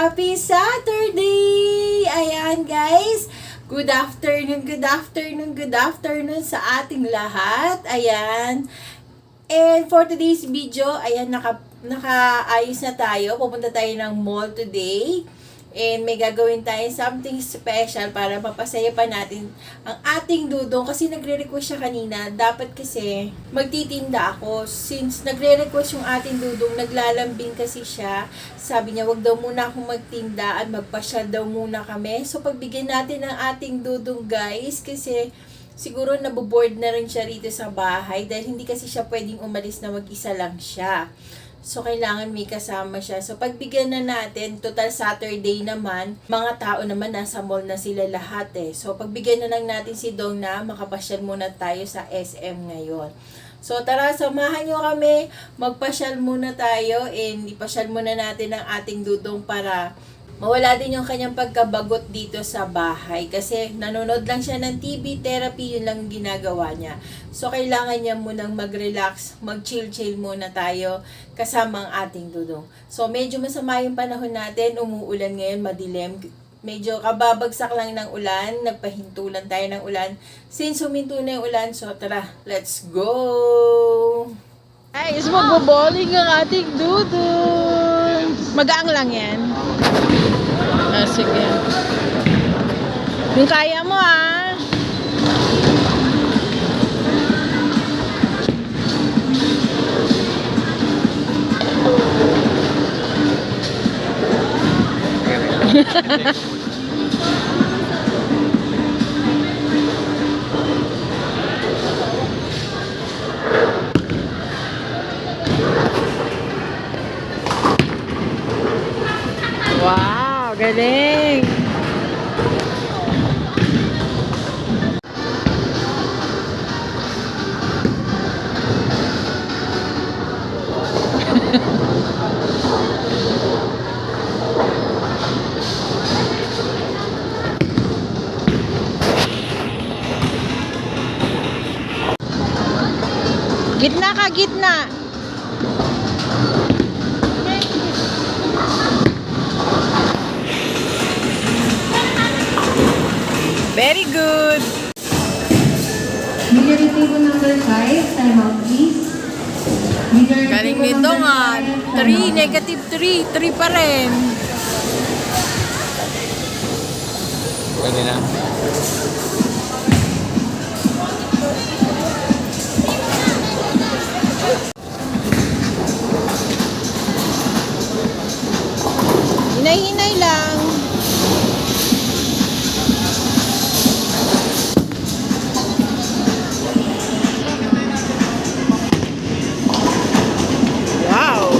Happy Saturday! Ayan guys, good afternoon sa ating lahat. Ayan. And for today's video, ayan, nakaayos na tayo. Pupunta tayo ng mall today. And may gagawin tayo something special para mapasaya pa natin ang ating dudong. Kasi nagre-request siya kanina. Dapat kasi magtitinda ako. Since nagre-request yung ating dudong, naglalambing kasi siya. Sabi niya, wag daw muna akong magtinda at magpasyal daw muna kami. So pagbigyan natin ng ating dudong guys. Kasi siguro naboboard na rin siya rito sa bahay. Dahil hindi kasi siya pwedeng umalis na mag-isa lang siya. So, kailangan may kasama siya. So, pagbigyan na natin, total Saturday naman, mga tao naman nasa mall na sila lahat eh. So, pagbigyan na lang natin si Dong na makapasyal muna tayo sa SM ngayon. So, tara, samahan nyo kami. Magpasyal muna tayo and ipasyal muna natin ang ating dudong para mawala din yung kanyang pagkabagot dito sa bahay. Kasi nanonood lang siya ng TV, therapy, yun lang ginagawa niya. So, kailangan niya munang mag-relax, mag-chill-chill muna tayo kasama ang ating dudong. So, medyo masama yung panahon natin. Umuulan ngayon, madilim. Medyo kababagsak lang ng ulan. Nagpahintulan tayo ng ulan. Since huminto na yung ulan, so tara, let's go! Ay, is magbo-bowling ang ating dudong. Magaang lang yan. Ah, sige. Yung kaya mo ah. Wow, galing! Gitna ka, gitna! Very good! Majority table number 5, time out please. Galing nito nga. 3, negative 3. 3 pa rin. Pwede na. Hinay-hinay lang. Wow!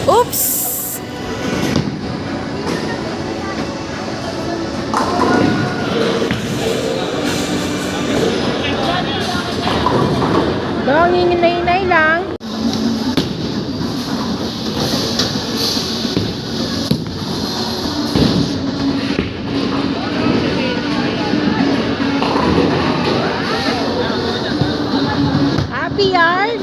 Oops! Dong, hinay-hinay lang. Happy yarn?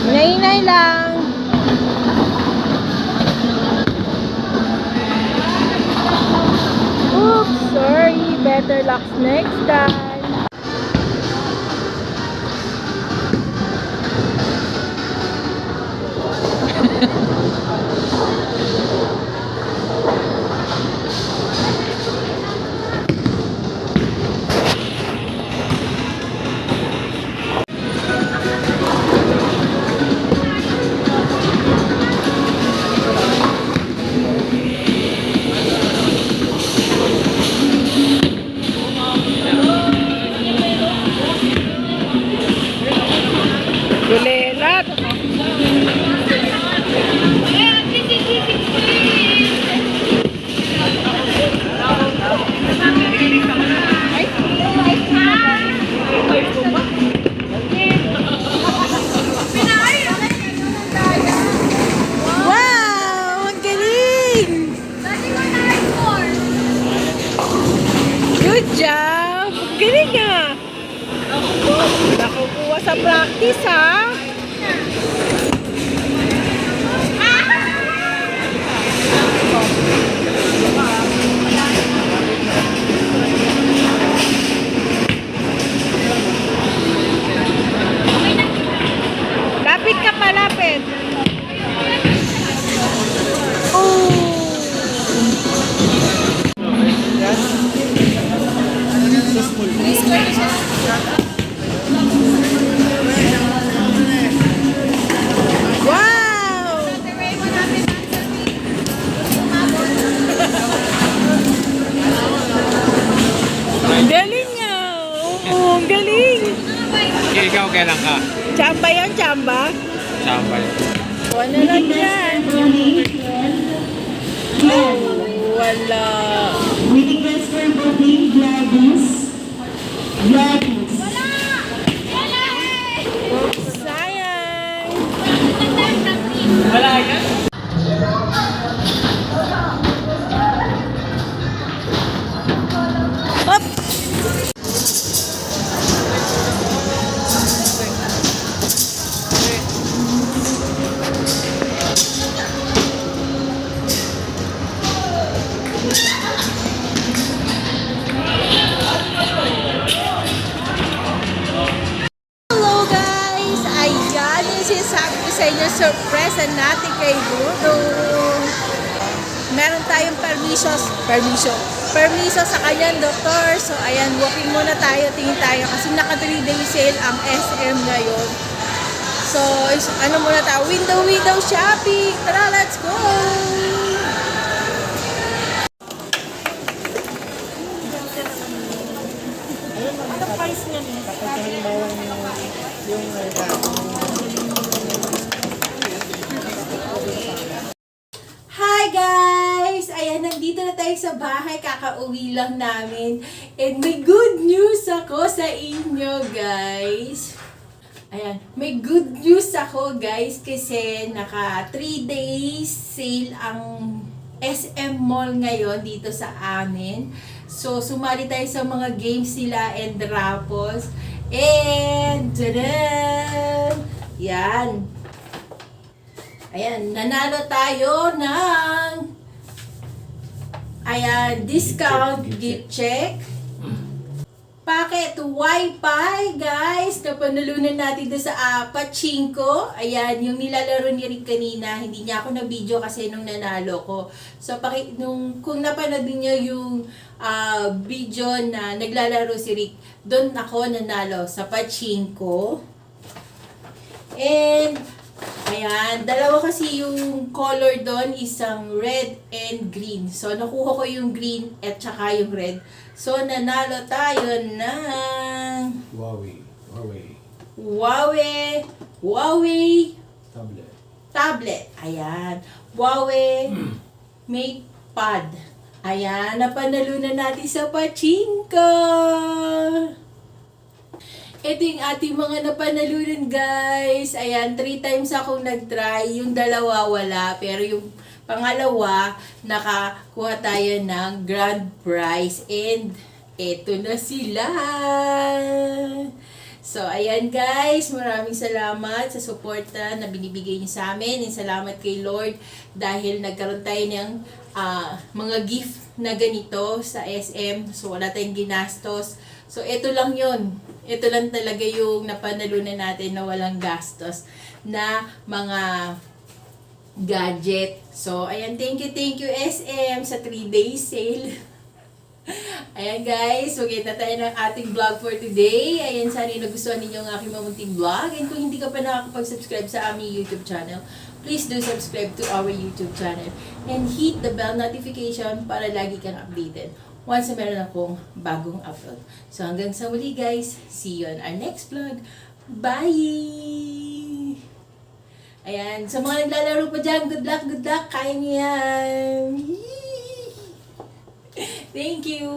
Hinay-hinay lang. Oops, sorry. Better luck next time. job! Galing nga! Nakukuha sa practice, ha? Lapit ka pa, lapit. Wow! Ang galing nga! Oo, ang galing! Ikaw kailan ka? Chamba yan, chamba. Sampay. Ano lang yan? Wala. With request for voting, Gladys. Gladys. Sayang. Wala yan? Hop! Hello guys! Ayan yung sinasabi ko sa inyo, surprise natin kay Dudong. Meron tayong permiso sa kanyang doktor. So ayan, walking muna tayo, tingin tayo kasi naka 3-day sale ang SM ngayon. So ano muna tayo, window shopping. Tara, let's go! Hi guys! Ayan, nandito na tayo sa bahay. Kakauwi lang namin. And may good news ako sa inyo guys. Ayan, may good news ako guys kasi naka 3 days sale ang SM Mall ngayon dito sa amin. So, sumali tayo sa mga games nila and raffles. And, tadaan! Yan. Ayan, nanalo tayo ng discount gift check. Packet Wi-Fi, guys. Napanalunan natin doon sa Pachinko. Ayan, yung nilalaro niya rin kanina. Hindi niya ako na-video kasi nung nanalo ko. So, kung napanood niyo yung video na naglalaro si Rick, doon ako nanalo sa Pachinko. And, ayan, dalawa kasi yung color doon, isang red and green. So, nakuha ko yung green at saka yung red. So, nanalo tayo ng Huawei tablet. Ayan. Huawei MatePad. Ayan, napanalunan natin sa Pachinko. Ito yung ating mga napanalunan, guys. Ayan, 3 times akong nag-try. Yung dalawa wala, pero yung pangalawa, nakakuha tayo ng grand prize. And eto na sila. So, ayan guys, maraming salamat sa suporta na binibigay niyo sa amin. And salamat kay Lord dahil nagkaroon tayo ng mga gift na ganito sa SM. So, wala tayong ginastos. So, ito lang yun. Ito lang talaga yung napanalunan natin na walang gastos na mga gadget. So, ayan, thank you SM sa 3-day sale. Ayan guys, maganda tayo ng ating vlog for today. Ayan, sana nagustuhan ninyo ang aking mamunting vlog. And kung hindi ka pa nakakapag-subscribe sa aming YouTube channel, please do subscribe to our YouTube channel. And hit the bell notification para lagi kang updated once na meron akong bagong upload. So hanggang sa muli guys, see you on our next vlog. Bye! Ayan, sa mga naglalaro pa dyan, good luck, kaya niyo yan! Thank you!